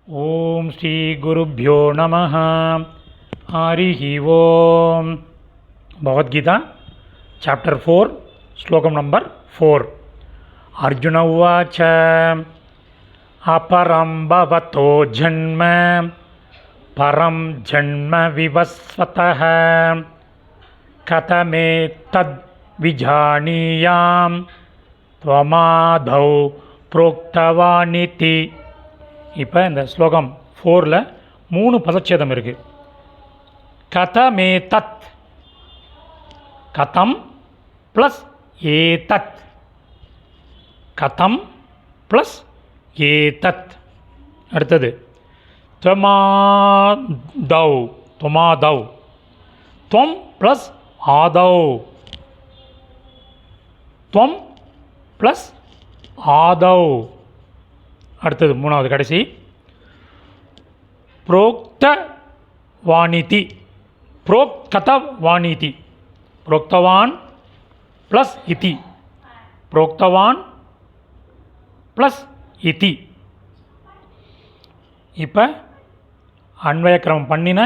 ओम श्री गुरुभ्यो नमः। हरिः ओम। भगवद्गीता चैप्टर 4 श्लोकम नंबर 4। अर्जुन उवाच अपरं भवतो जन्म परं जन्म विवस्वतः कथमेतद्विजानीयां त्वमादौ प्रोक्तवानिति। இப்போ இந்த ஸ்லோகம் 4ல் 3 பதச்சேதம் இருக்குது. கதமே தத், கதம் ப்ளஸ் ஏதத், கதம் ப்ளஸ் ஏதத். அடுத்தது त्वमादौ, त्वमादौ, त्वं ப்ளஸ் ஆதௌ, त्वं ப்ளஸ் ஆதௌ. அடுத்தது மூணாவது கடைசி புரோக்த வாணிதி, புரோக்த வாணிதி, புரோக்தவான் ப்ளஸ் இதி, புரோக்தவான் ப்ளஸ் இதி. இப்போ அன்வயக்கிரமம் பண்ணின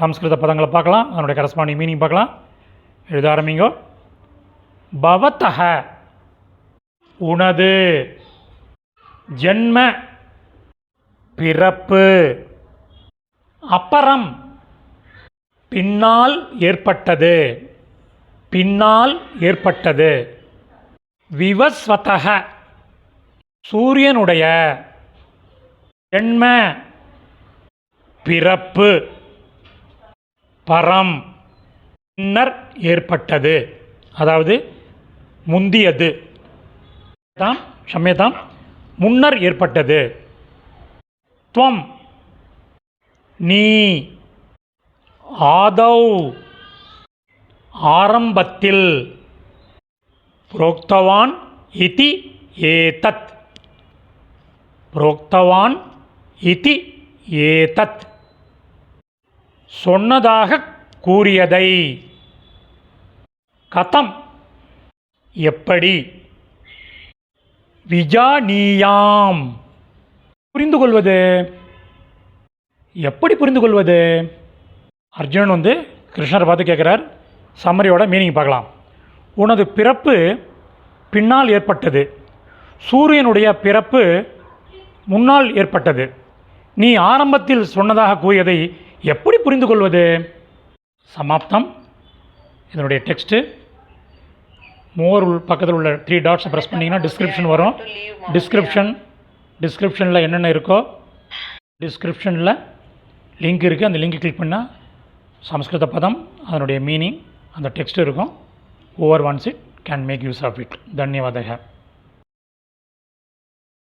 சம்ஸ்கிருத பதங்களை பார்க்கலாம், அதனுடைய கரஸ்பாண்டிங் மீனிங் பார்க்கலாம். எழுத ஆரம்பிங்கோ. பவத்தஹ உனது, ஜன்ம பிறப்பு, அப்புறம் பின்னால் ஏற்பட்டது, பின்னால் ஏற்பட்டது, விவஸ்வதஹ சூரியனுடைய, ஜன்ம பிறப்பு, பரம் பின்னர் ஏற்பட்டது, அதாவது முந்தியது, ஷம்யதாம் முன்னர் ஏற்பட்டது. துவம் நீ, ஆதௌ ஆரம்பத்தில், புரோக்தவான் இதி ஏதத், புரோக்தவான் இதி ஏதத் சொன்னதாக கூறியதை, கதம் எப்படி, விஜானியாம் புரிந்து கொள்வது, எப்படி புரிந்து கொள்வது. அர்ஜுனன் கிருஷ்ணரை பார்த்து கேட்குறார். சம்மரியோட மீனிங் பார்க்கலாம். உனது பிறப்பு பின்னால் ஏற்பட்டது, சூரியனுடைய பிறப்பு முன்னால் ஏற்பட்டது, நீ ஆரம்பத்தில் சொன்னதாக கூறியதை எப்படி புரிந்து கொள்வது. சமாப்தம். இதனுடைய டெக்ஸ்ட்டு மோர் பக்கத்தில் உள்ள 3 டாட்ஸை ப்ரெஸ் பண்ணிங்கன்னா டிஸ்கிரிப்ஷன் வரும். டிஸ்கிரிப்ஷனில் என்னென்ன இருக்கோ டிஸ்கிரிப்ஷனில் லிங்க் இருக்குது. அந்த லிங்க் கிளிக் பண்ணால் சம்ஸ்கிருத பதம், அதனுடைய மீனிங், அந்த டெக்ஸ்ட் இருக்கும். Over once it can make use of it. தன்யவாதக.